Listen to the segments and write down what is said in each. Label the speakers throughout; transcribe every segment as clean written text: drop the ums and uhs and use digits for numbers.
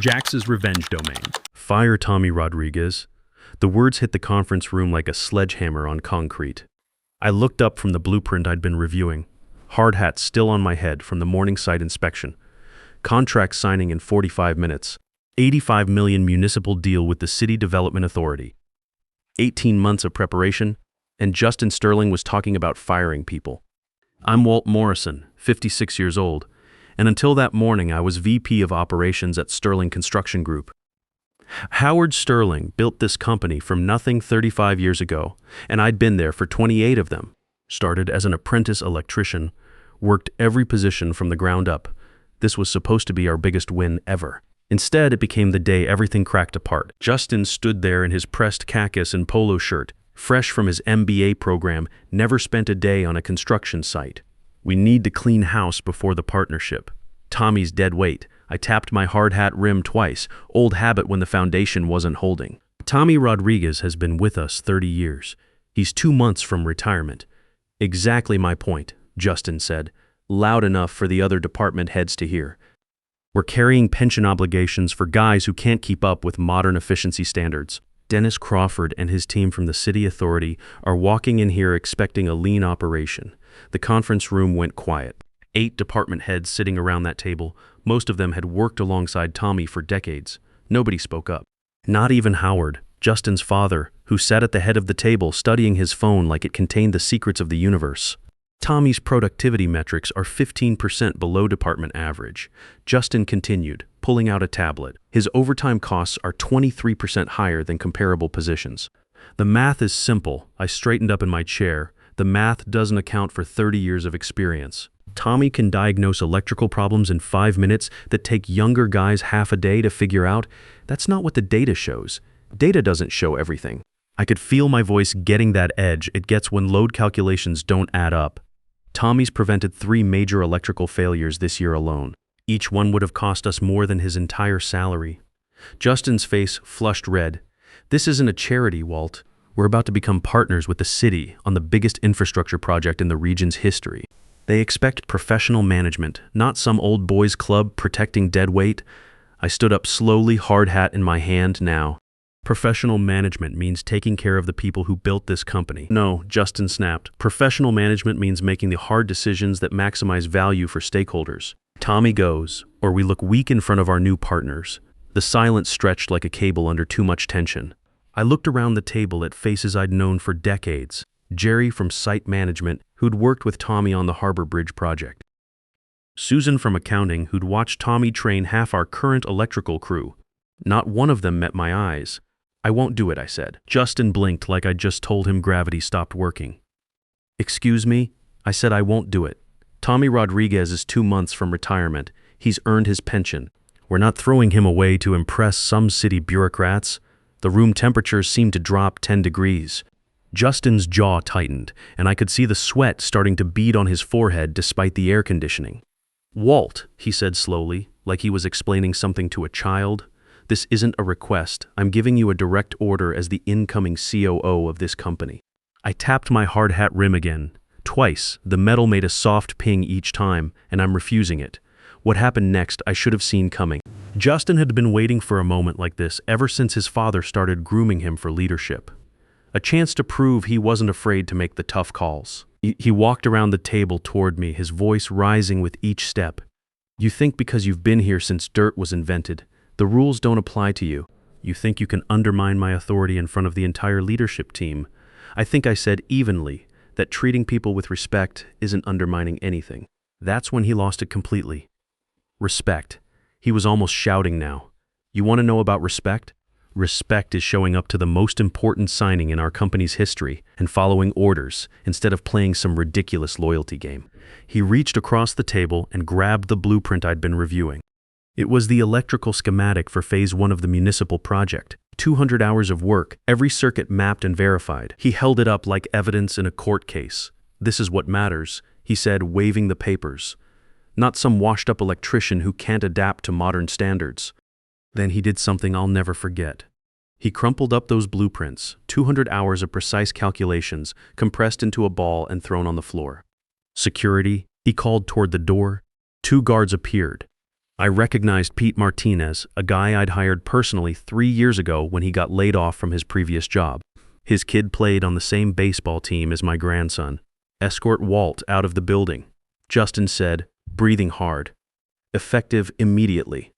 Speaker 1: Jax's revenge domain.
Speaker 2: Fire Tommy Rodriguez. The words hit the conference room like a sledgehammer on concrete. I looked up from the blueprint I'd been reviewing. Hard hat still on my head from the morning site inspection. Contract signing in 45 minutes. 85 million municipal deal with the City Development Authority. 18 months of preparation, and Justin Sterling was talking about firing people. I'm Walt Morrison, 56 years old, and until that morning I was VP of Operations at Sterling Construction Group. Howard Sterling built this company from nothing 35 years ago, and I'd been there for 28 of them. Started as an apprentice electrician, worked every position from the ground up. This was supposed to be our biggest win ever. Instead, it became the day everything cracked apart. Justin stood there in his pressed khakis and polo shirt, fresh from his MBA program, never spent a day on a construction site. We need to clean house before the partnership. Tommy's dead weight. I tapped my hard hat rim twice, old habit when the foundation wasn't holding. Tommy Rodriguez has been with us 30 years. He's 2 months from retirement. Exactly my point, Justin said, loud enough for the other department heads to hear. We're carrying pension obligations for guys who can't keep up with modern efficiency standards. Dennis Crawford and his team from the City Authority are walking in here expecting a lean operation. The conference room went quiet. 8 department heads sitting around that table. Most of them had worked alongside Tommy for decades. Nobody spoke up. Not even Howard, Justin's father, who sat at the head of the table studying his phone like it contained the secrets of the universe. Tommy's productivity metrics are 15% below department average. Justin continued, pulling out a tablet. His overtime costs are 23% higher than comparable positions. The math is simple. I straightened up in my chair. The math doesn't account for 30 years of experience. Tommy can diagnose electrical problems in 5 minutes that take younger guys half a day to figure out. That's not what the data shows. Data doesn't show everything. I could feel my voice getting that edge it gets when load calculations don't add up. Tommy's prevented 3 major electrical failures this year alone. Each one would have cost us more than his entire salary. Justin's face flushed red. This isn't a charity, Walt. We're about to become partners with the city on the biggest infrastructure project in the region's history. They expect professional management, not some old boys club protecting dead weight. I stood up slowly, hard hat in my hand now. Professional management means taking care of the people who built this company. No, Justin snapped. Professional management means making the hard decisions that maximize value for stakeholders. Tommy goes, or we look weak in front of our new partners. The silence stretched like a cable under too much tension. I looked around the table at faces I'd known for decades. Jerry from site management, who'd worked with Tommy on the Harbor Bridge project. Susan from accounting, who'd watched Tommy train half our current electrical crew. Not one of them met my eyes. I won't do it, I said. Justin blinked like I'd just told him gravity stopped working. Excuse me? I said I won't do it. Tommy Rodriguez is 2 months from retirement. He's earned his pension. We're not throwing him away to impress some city bureaucrats. The room temperatures seemed to drop 10 degrees. Justin's jaw tightened, and I could see the sweat starting to bead on his forehead despite the air conditioning. Walt, he said slowly, like he was explaining something to a child. This isn't a request. I'm giving you a direct order as the incoming COO of this company. I tapped my hard hat rim again. Twice, the metal made a soft ping each time, and I'm refusing it. What happened next I should have seen coming. Justin had been waiting for a moment like this ever since his father started grooming him for leadership. A chance to prove he wasn't afraid to make the tough calls. He walked around the table toward me, his voice rising with each step. You think because you've been here since dirt was invented, the rules don't apply to you. You think you can undermine my authority in front of the entire leadership team. I think I said evenly that treating people with respect isn't undermining anything. That's when he lost it completely. Respect. He was almost shouting now. You want to know about respect? Respect is showing up to the most important signing in our company's history and following orders instead of playing some ridiculous loyalty game. He reached across the table and grabbed the blueprint I'd been reviewing. It was the electrical schematic for Phase 1 of the municipal project. 200 hours of work, every circuit mapped and verified. He held it up like evidence in a court case. This is what matters, he said, waving the papers. Not some washed-up electrician who can't adapt to modern standards. Then he did something I'll never forget. He crumpled up those blueprints, 200 hours of precise calculations, compressed into a ball and thrown on the floor. Security, he called toward the door. 2 guards appeared. I recognized Pete Martinez, a guy I'd hired personally 3 years ago when he got laid off from his previous job. His kid played on the same baseball team as my grandson. Escort Walt out of the building. Justin said, breathing hard. Effective immediately.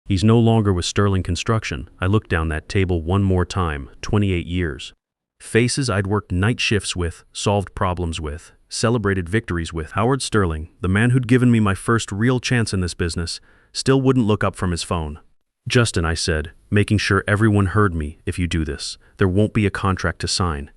Speaker 2: He's no longer with Sterling Construction. I looked down that table one more time, 28 years. Faces I'd worked night shifts with, solved problems with, celebrated victories with. Howard Sterling, the man who'd given me my first real chance in this business, still wouldn't look up from his phone. Justin, I said, making sure everyone heard me, if you do this, there won't be a contract to sign.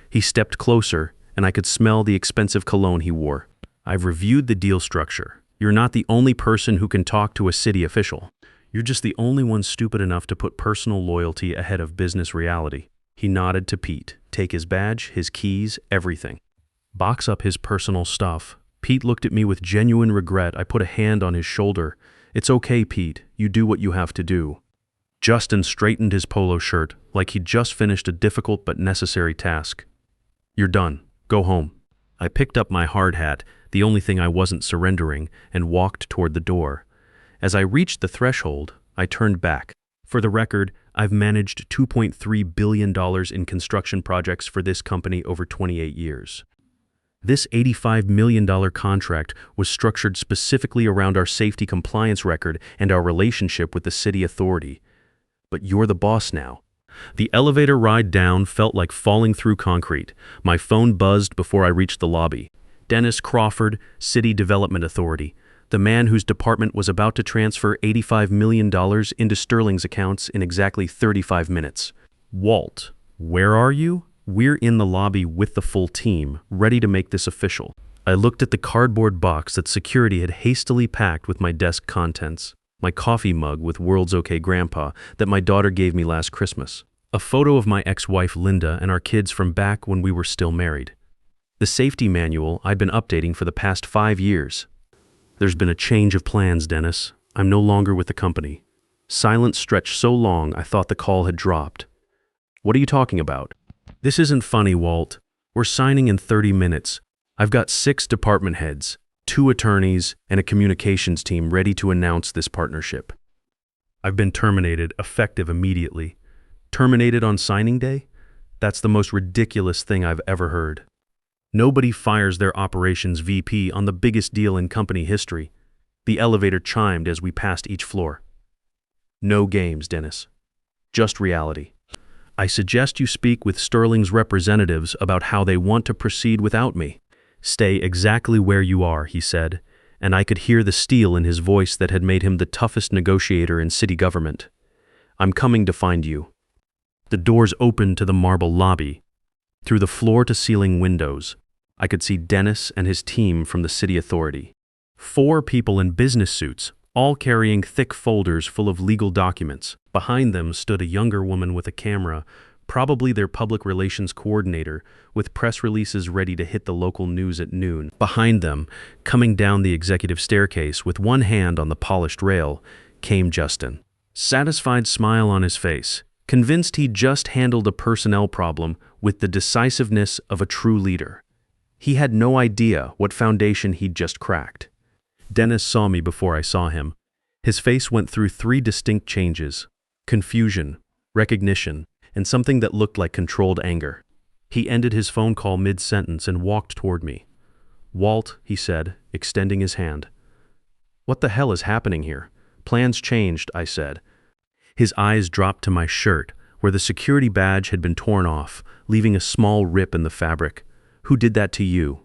Speaker 2: He stepped closer, and I could smell the expensive cologne he wore. I've reviewed the deal structure. You're not the only person who can talk to a city official. You're just the only one stupid enough to put personal loyalty ahead of business reality. He nodded to Pete. Take his badge, his keys, everything. Box up his personal stuff. Pete looked at me with genuine regret. I put a hand on his shoulder. It's okay, Pete. You do what you have to do. Justin straightened his polo shirt, like he'd just finished a difficult but necessary task. You're done. Go home. I picked up my hard hat, the only thing I wasn't surrendering, and walked toward the door. As I reached the threshold, I turned back. For the record, I've managed $2.3 billion in construction projects for this company over 28 years. This $85 million contract was structured specifically around our safety compliance record and our relationship with the city authority. But you're the boss now. The elevator ride down felt like falling through concrete. My phone buzzed before I reached the lobby. Dennis Crawford, City Development Authority, the man whose department was about to transfer $85 million into Sterling's accounts in exactly 35 minutes. Walt, where are you? We're in the lobby with the full team, ready to make this official. I looked at the cardboard box that security had hastily packed with my desk contents, my coffee mug with World's Okay Grandpa that my daughter gave me last Christmas, a photo of my ex-wife Linda and our kids from back when we were still married, the safety manual I'd been updating for the past 5 years. There's been a change of plans, Dennis. I'm no longer with the company. Silence stretched so long I thought the call had dropped. What are you talking about? This isn't funny, Walt. We're signing in 30 minutes. I've got 6 department heads, 2 attorneys, and a communications team ready to announce this partnership. I've been terminated, effective immediately. Terminated on signing day? That's the most ridiculous thing I've ever heard. Nobody fires their operations VP on the biggest deal in company history. The elevator chimed as we passed each floor. No games, Dennis. Just reality. I suggest you speak with Sterling's representatives about how they want to proceed without me. Stay exactly where you are, he said, and I could hear the steel in his voice that had made him the toughest negotiator in city government. I'm coming to find you. The doors opened to the marble lobby. Through the floor-to-ceiling windows, I could see Dennis and his team from the city authority. 4 people in business suits, all carrying thick folders full of legal documents. Behind them stood a younger woman with a camera, probably their public relations coordinator, with press releases ready to hit the local news at noon. Behind them, coming down the executive staircase with one hand on the polished rail, came Justin. Satisfied smile on his face, convinced he'd just handled a personnel problem with the decisiveness of a true leader. He had no idea what foundation he'd just cracked. Dennis saw me before I saw him. His face went through 3 distinct changes: confusion, recognition, and something that looked like controlled anger. He ended his phone call mid-sentence and walked toward me. Walt, he said, extending his hand. What the hell is happening here? Plans changed, I said. His eyes dropped to my shirt, where the security badge had been torn off, leaving a small rip in the fabric. Who did that to you?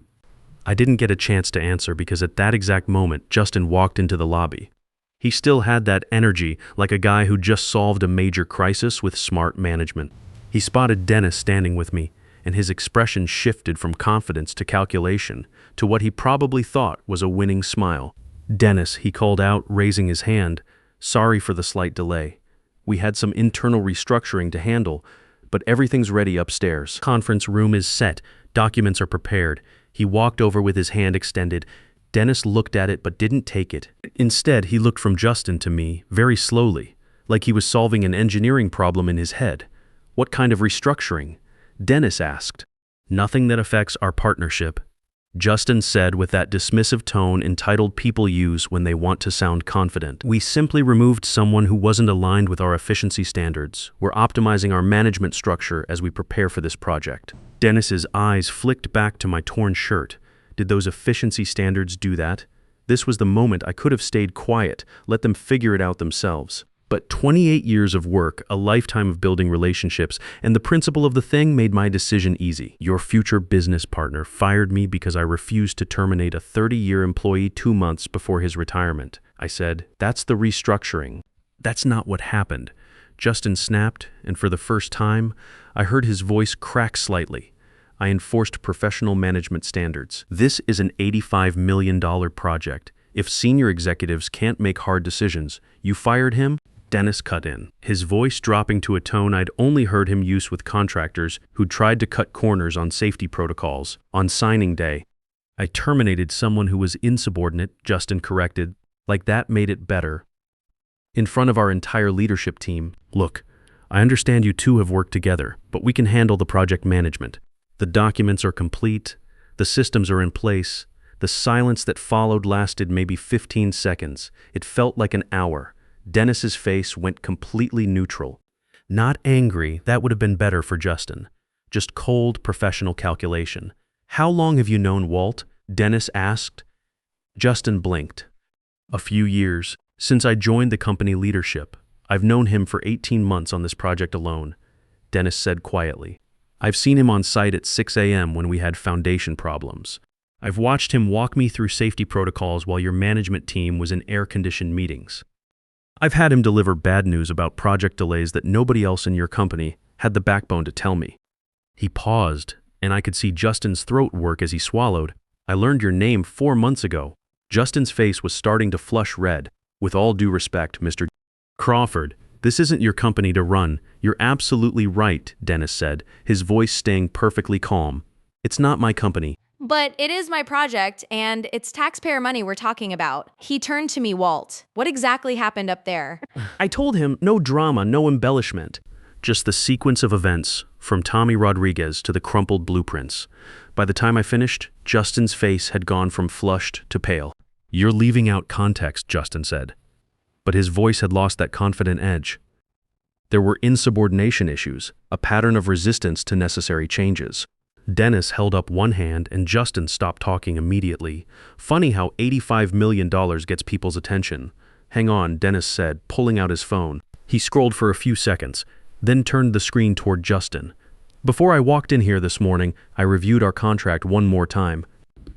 Speaker 2: I didn't get a chance to answer because at that exact moment, Justin walked into the lobby. He still had that energy, like a guy who just solved a major crisis with smart management. He spotted Dennis standing with me, and his expression shifted from confidence to calculation, to what he probably thought was a winning smile. Dennis, he called out, raising his hand. Sorry for the slight delay. We had some internal restructuring to handle, but everything's ready upstairs. Conference room is set. Documents are prepared. He walked over with his hand extended. Dennis looked at it but didn't take it. Instead, he looked from Justin to me, very slowly, like he was solving an engineering problem in his head. What kind of restructuring? Dennis asked. Nothing that affects our partnership. Justin said with that dismissive tone entitled people use when they want to sound confident. We simply removed someone who wasn't aligned with our efficiency standards. We're optimizing our management structure as we prepare for this project. Dennis's eyes flicked back to my torn shirt. Did those efficiency standards do that? This was the moment I could have stayed quiet, let them figure it out themselves. But 28 years of work, a lifetime of building relationships, and the principle of the thing made my decision easy. Your future business partner fired me because I refused to terminate a 30-year employee 2 months before his retirement. I said, that's the restructuring. That's not what happened. Justin snapped, and for the first time, I heard his voice crack slightly. I enforced professional management standards. This is an $85 million project. If senior executives can't make hard decisions, you fired him? Dennis cut in, his voice dropping to a tone I'd only heard him use with contractors who'd tried to cut corners on safety protocols. On signing day, I terminated someone who was insubordinate, Justin corrected, like that made it better. In front of our entire leadership team, look, I understand you two have worked together, but we can handle the project management. The documents are complete, the systems are in place. The silence that followed lasted maybe 15 seconds. It felt like an hour. Dennis's face went completely neutral. Not angry, that would have been better for Justin. Just cold, professional calculation. How long have you known Walt? Dennis asked. Justin blinked. A few years, since I joined the company leadership. I've known him for 18 months on this project alone, Dennis said quietly. I've seen him on site at 6 a.m. when we had foundation problems. I've watched him walk me through safety protocols while your management team was in air-conditioned meetings. I've had him deliver bad news about project delays that nobody else in your company had the backbone to tell me. He paused, and I could see Justin's throat work as he swallowed. I learned your name 4 months ago. Justin's face was starting to flush red. With all due respect, Mr. Crawford, this isn't your company to run. You're absolutely right, Dennis said, his voice staying perfectly calm. It's not my company.
Speaker 1: But it is my project, and it's taxpayer money we're talking about. He turned to me, Walt. What exactly happened up there?
Speaker 2: I told him no drama, no embellishment. Just the sequence of events, from Tommy Rodriguez to the crumpled blueprints. By the time I finished, Justin's face had gone from flushed to pale. You're leaving out context, Justin said. But his voice had lost that confident edge. There were insubordination issues, a pattern of resistance to necessary changes. Dennis held up one hand and Justin stopped talking immediately. Funny how $85 million gets people's attention. Hang on, Dennis said, pulling out his phone. He scrolled for a few seconds, then turned the screen toward Justin. Before I walked in here this morning, I reviewed our contract one more time.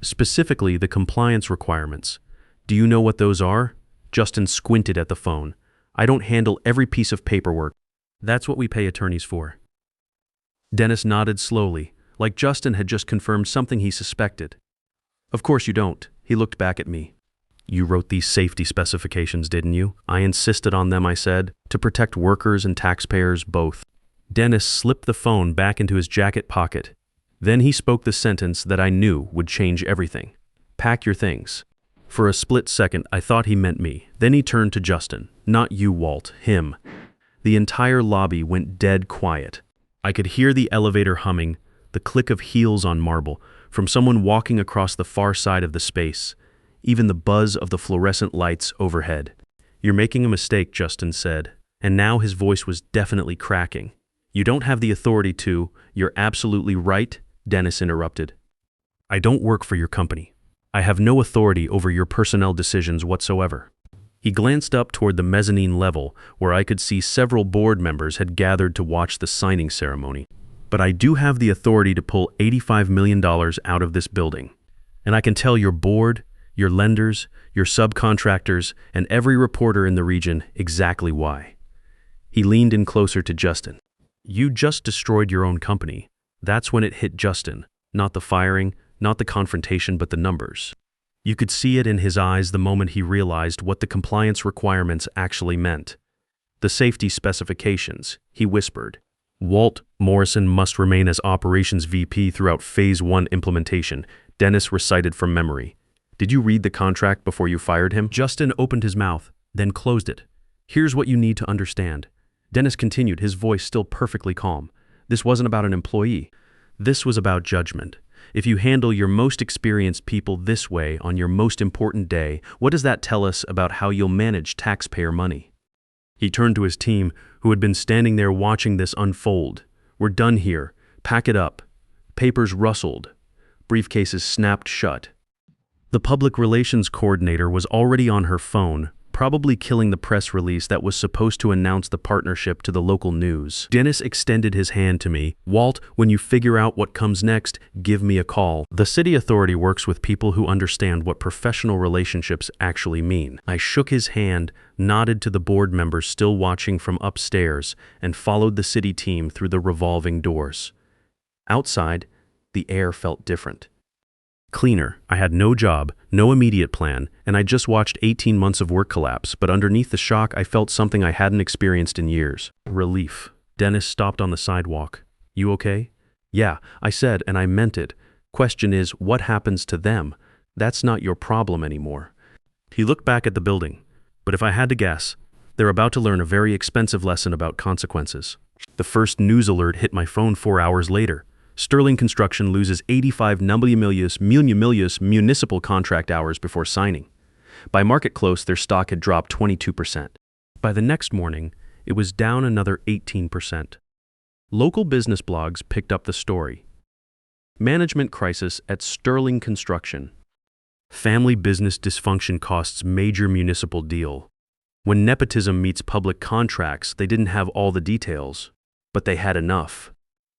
Speaker 2: Specifically, the compliance requirements. Do you know what those are? Justin squinted at the phone. I don't handle every piece of paperwork. That's what we pay attorneys for. Dennis nodded slowly, like Justin had just confirmed something he suspected. Of course you don't. He looked back at me. You wrote these safety specifications, didn't you? I insisted on them, I said, to protect workers and taxpayers both. Dennis slipped the phone back into his jacket pocket. Then he spoke the sentence that I knew would change everything. Pack your things. For a split second, I thought he meant me. Then he turned to Justin. Not you, Walt, him. The entire lobby went dead quiet. I could hear the elevator humming, the click of heels on marble, from someone walking across the far side of the space, even the buzz of the fluorescent lights overhead. You're making a mistake, Justin said, and now his voice was definitely cracking. You don't have the authority to. You're absolutely right, Dennis interrupted. I don't work for your company. I have no authority over your personnel decisions whatsoever. He glanced up toward the mezzanine level, where I could see several board members had gathered to watch the signing ceremony. But I do have the authority to pull $85 million out of this building. And I can tell your board, your lenders, your subcontractors, and every reporter in the region exactly why. He leaned in closer to Justin. You just destroyed your own company. That's when it hit Justin. Not the firing, not the confrontation, but the numbers. You could see it in his eyes the moment he realized what the compliance requirements actually meant. The safety specifications, he whispered. Walt Morrison must remain as Operations VP throughout Phase 1 implementation, Dennis recited from memory. Did you read the contract before you fired him? Justin opened his mouth, then closed it. Here's what you need to understand. Dennis continued, his voice still perfectly calm. This wasn't about an employee. This was about judgment. If you handle your most experienced people this way on your most important day, what does that tell us about how you'll manage taxpayer money? He turned to his team, who had been standing there watching this unfold. We're done here. Pack it up. Papers rustled. Briefcases snapped shut. The public relations coordinator was already on her phone, probably killing the press release that was supposed to announce the partnership to the local news. Dennis extended his hand to me. Walt, when you figure out what comes next, give me a call. The city authority works with people who understand what professional relationships actually mean. I shook his hand, nodded to the board members still watching from upstairs, and followed the city team through the revolving doors. Outside, the air felt different. Cleaner. I had no job, no immediate plan, and I just watched 18 months of work collapse, but underneath the shock I felt something I hadn't experienced in years. Relief. Dennis stopped on the sidewalk. You okay? Yeah, I said, and I meant it. Question is, what happens to them? That's not your problem anymore. He looked back at the building. But if I had to guess, they're about to learn a very expensive lesson about consequences. The first news alert hit my phone 4 hours later. Sterling Construction loses 85 municipal contract hours before signing. By market close, their stock had dropped 22%. By the next morning, it was down another 18%. Local business blogs picked up the story. Management crisis at Sterling Construction. Family business dysfunction costs major municipal deal. When nepotism meets public contracts, they didn't have all the details, but they had enough.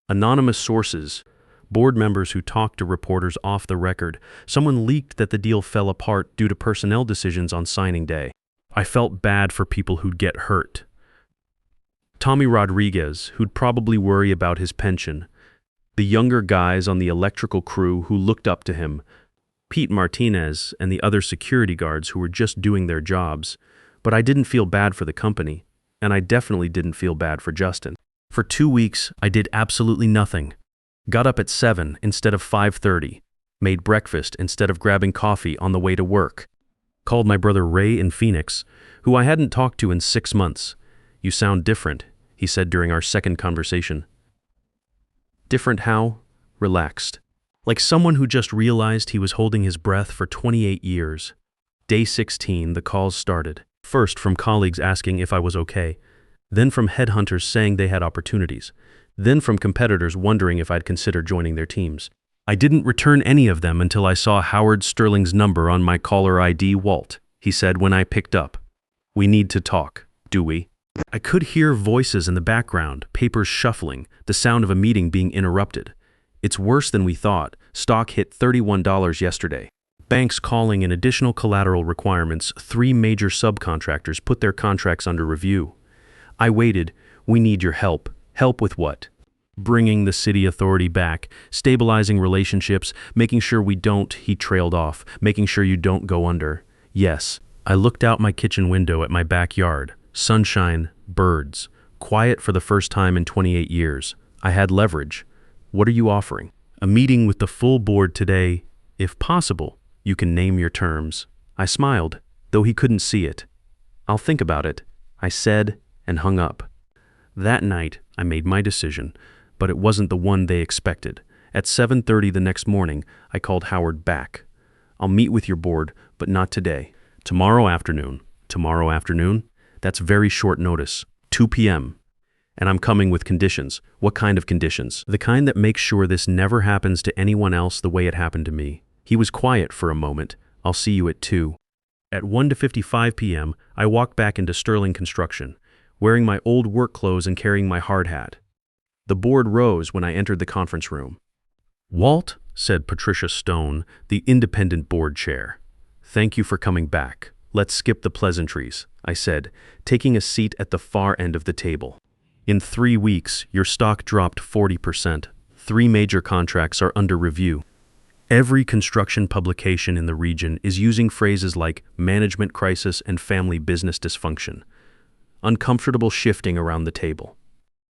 Speaker 2: Anonymous sources, board members who talked to reporters off the record, someone leaked that the deal fell apart due to personnel decisions on signing day. I felt bad for people who'd get hurt. Tommy Rodriguez, who'd probably worry about his pension. The younger guys on the electrical crew who looked up to him. Pete Martinez and the other security guards who were just doing their jobs. But I didn't feel bad for the company, and I definitely didn't feel bad for Justin. For 2 weeks, I did absolutely nothing. Got up at 7 instead of 5:30. Made breakfast instead of grabbing coffee on the way to work. Called my brother Ray in Phoenix, who I hadn't talked to in 6 months. You sound different, he said during our second conversation. Different how? Relaxed. Like someone who just realized he was holding his breath for 28 years. Day 16, the calls started. First from colleagues asking if I was okay. Then from headhunters saying they had opportunities. Then from competitors wondering if I'd consider joining their teams. I didn't return any of them until I saw Howard Sterling's number on my caller ID. Walt, he said when I picked up. We need to talk, do we? I could hear voices in the background, papers shuffling, the sound of a meeting being interrupted. It's worse than we thought. Stock hit $31 yesterday. Banks calling in additional collateral requirements. 3 major subcontractors put their contracts under review. I waited. We need your help. Help with what? Bringing the city authority back, stabilizing relationships, making sure we don't, he trailed off, making sure you don't go under. Yes. I looked out my kitchen window at my backyard. Sunshine, birds. Quiet for the first time in 28 years. I had leverage. What are you offering? A meeting with the full board today. If possible, you can name your terms. I smiled, though he couldn't see it. I'll think about it, I said, and hung up. That night, I made my decision, but it wasn't the one they expected. At 7:30 the next morning, I called Howard back. I'll meet with your board, but not today. Tomorrow afternoon. Tomorrow afternoon? That's very short notice. 2 p.m. And I'm coming with conditions. What kind of conditions? The kind that makes sure this never happens to anyone else the way it happened to me. He was quiet for a moment. I'll see you at 2. At 1:55 p.m., I walked back into Sterling Construction, wearing my old work clothes and carrying my hard hat. The board rose when I entered the conference room. Walt, said Patricia Stone, the independent board chair. Thank you for coming back. Let's skip the pleasantries, I said, taking a seat at the far end of the table. In 3 weeks, your stock dropped 40%. 3 major contracts are under review. Every construction publication in the region is using phrases like management crisis and family business dysfunction. Uncomfortable shifting around the table.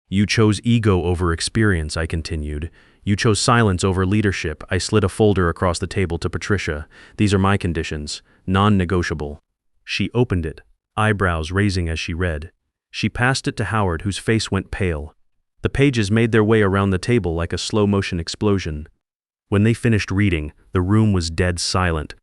Speaker 2: You chose ego over experience, I continued. You chose silence over leadership. I slid a folder across the table to Patricia. These are my conditions, non-negotiable. She opened it, eyebrows raising as she read. She passed it to Howard, whose face went pale. The pages made their way around the table like a slow-motion explosion. When they finished reading, the room was dead silent.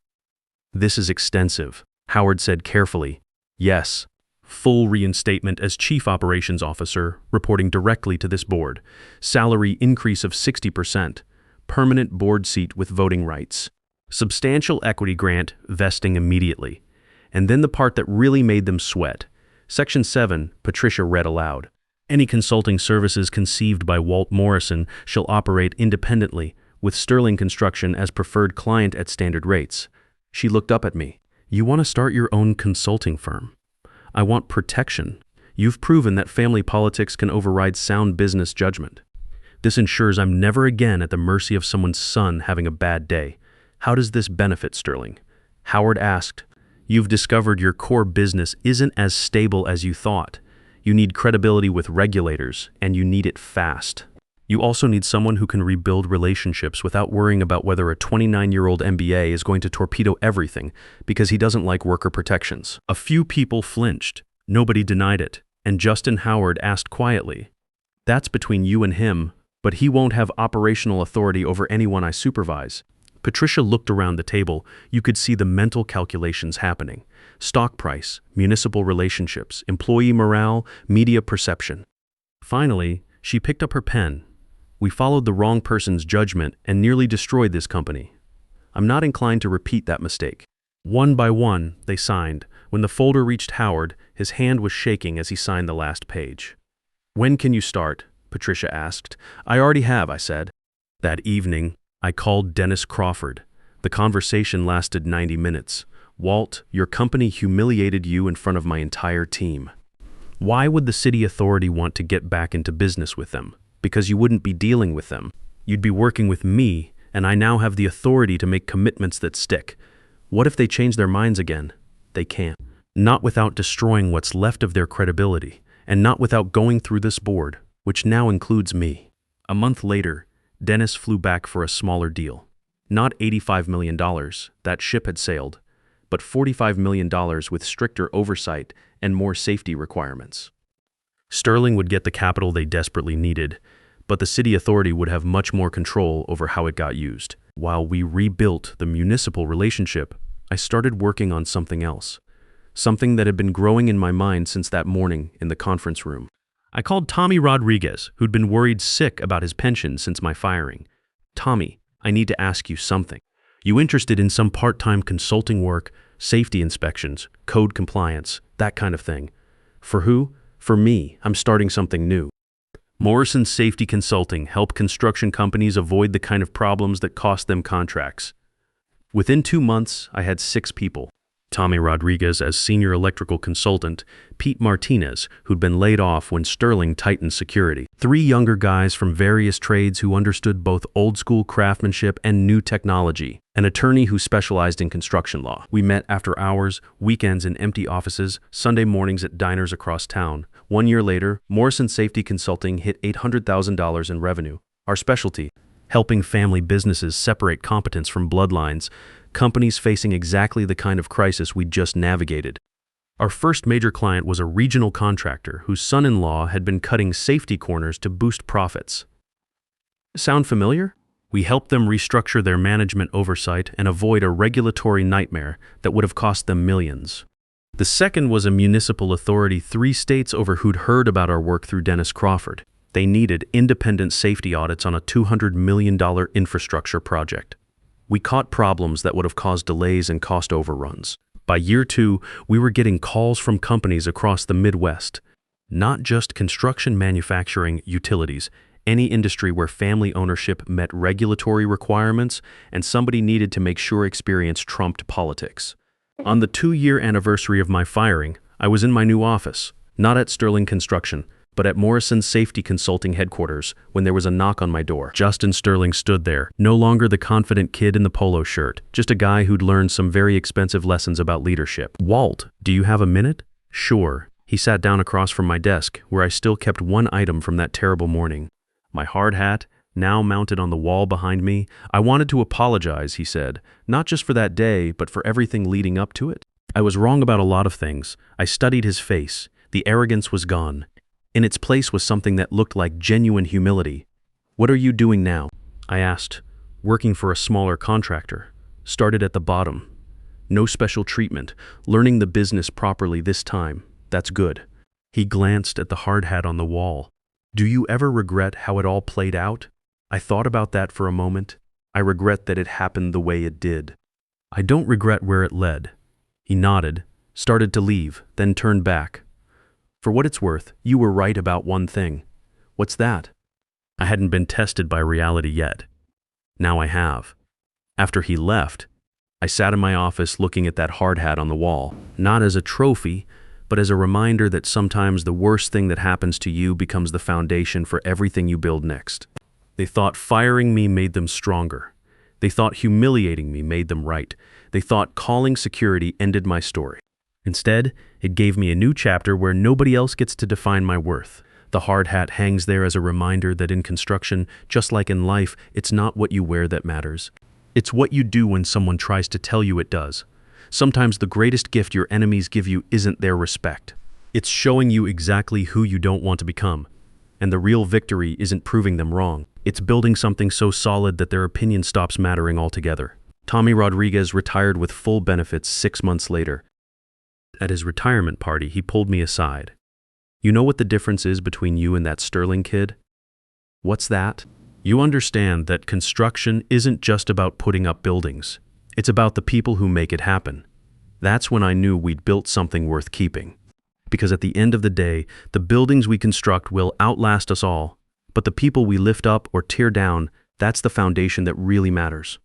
Speaker 2: "This is extensive," Howard said carefully. "Yes. Full reinstatement as Chief Operations Officer, reporting directly to this board. Salary increase of 60%. Permanent board seat with voting rights. Substantial equity grant vesting immediately." And then the part that really made them sweat. Section 7, Patricia read aloud. "Any consulting services conceived by Walt Morrison shall operate independently, with Sterling Construction as preferred client at standard rates." She looked up at me. "You want to start your own consulting firm?" "I want protection. You've proven that family politics can override sound business judgment. This ensures I'm never again at the mercy of someone's son having a bad day. How does this benefit Sterling?" Howard asked. "You've discovered your core business isn't as stable as you thought. You need credibility with regulators, and you need it fast. You also need someone who can rebuild relationships without worrying about whether a 29-year-old MBA is going to torpedo everything because he doesn't like worker protections." A few people flinched. Nobody denied it, and Justin Howard asked quietly, "That's between you and him, but he won't have operational authority over anyone I supervise." Patricia looked around the table. You could see the mental calculations happening. Stock price, municipal relationships, employee morale, media perception. Finally, she picked up her pen. "We followed the wrong person's judgment and nearly destroyed this company. I'm not inclined to repeat that mistake." One by one, they signed. When the folder reached Howard, his hand was shaking as he signed the last page. "When can you start?" Patricia asked. "I already have," I said. That evening, I called Dennis Crawford. The conversation lasted 90 minutes. "Walt, your company humiliated you in front of my entire team. Why would the city authority want to get back into business with them? Because you wouldn't be dealing with them. You'd be working with me, and I now have the authority to make commitments that stick. What if they change their minds again? They can't. Not without destroying what's left of their credibility, and not without going through this board, which now includes me." A month later, Dennis flew back for a smaller deal. Not $85 million, that ship had sailed, but $45 million with stricter oversight and more safety requirements. Sterling would get the capital they desperately needed, but the city authority would have much more control over how it got used. While we rebuilt the municipal relationship, I started working on something else. Something that had been growing in my mind since that morning in the conference room. I called Tommy Rodriguez, who'd been worried sick about his pension since my firing. "Tommy, I need to ask you something. You interested in some part-time consulting work, safety inspections, code compliance, that kind of thing?" "For who?" "For me. I'm starting something new. Morrison Safety Consulting help construction companies avoid the kind of problems that cost them contracts." Within 2 months, I had 6 people. Tommy Rodriguez as senior electrical consultant, Pete Martinez, who'd been laid off when Sterling tightened security. 3 younger guys from various trades who understood both old-school craftsmanship and new technology. An attorney who specialized in construction law. We met after hours, weekends in empty offices, Sunday mornings at diners across town. 1 year later, Morrison Safety Consulting hit $800,000 in revenue. Our specialty, helping family businesses separate competence from bloodlines, companies facing exactly the kind of crisis we'd just navigated. Our first major client was a regional contractor whose son-in-law had been cutting safety corners to boost profits. Sound familiar? We helped them restructure their management oversight and avoid a regulatory nightmare that would have cost them millions. The second was a municipal authority 3 states over who'd heard about our work through Dennis Crawford. They needed independent safety audits on a $200 million infrastructure project. We caught problems that would have caused delays and cost overruns. By year 2, we were getting calls from companies across the Midwest. Not just construction, manufacturing, utilities, any industry where family ownership met regulatory requirements and somebody needed to make sure experience trumped politics. On the 2-year anniversary of my firing, I was in my new office, not at Sterling Construction, but at Morrison Safety Consulting headquarters when there was a knock on my door. Justin Sterling stood there, no longer the confident kid in the polo shirt, just a guy who'd learned some very expensive lessons about leadership. "Walt, do you have a minute?" "Sure." He sat down across from my desk, where I still kept one item from that terrible morning. My hard hat, now mounted on the wall behind me. "I wanted to apologize," he said, "not just for that day, but for everything leading up to it. I was wrong about a lot of things." I studied his face. The arrogance was gone. In its place was something that looked like genuine humility. "What are you doing now?" I asked. Working for a smaller contractor. Started at the bottom. No special treatment. Learning the business properly this time. That's good. He glanced at the hard hat on the wall. Do you ever regret how it all played out? I thought about that for a moment. I regret that it happened the way it did. I don't regret where it led. He nodded, started to leave, then turned back. For what it's worth, you were right about one thing. What's that? I hadn't been tested by reality yet. Now I have. After he left, I sat in my office looking at that hard hat on the wall, not as a trophy, but as a reminder that sometimes the worst thing that happens to you becomes the foundation for everything you build next. They thought firing me made them stronger. They thought humiliating me made them right. They thought calling security ended my story. Instead, it gave me a new chapter where nobody else gets to define my worth. The hard hat hangs there as a reminder that in construction, just like in life, it's not what you wear that matters. It's what you do when someone tries to tell you it does. Sometimes the greatest gift your enemies give you isn't their respect. It's showing you exactly who you don't want to become. And the real victory isn't proving them wrong. It's building something so solid that their opinion stops mattering altogether. Tommy Rodriguez retired with full benefits 6 months later. At his retirement party, he pulled me aside. You know what the difference is between you and that Sterling kid? What's that? You understand that construction isn't just about putting up buildings. It's about the people who make it happen. That's when I knew we'd built something worth keeping. Because at the end of the day, the buildings we construct will outlast us all. But the people we lift up or tear down, that's the foundation that really matters.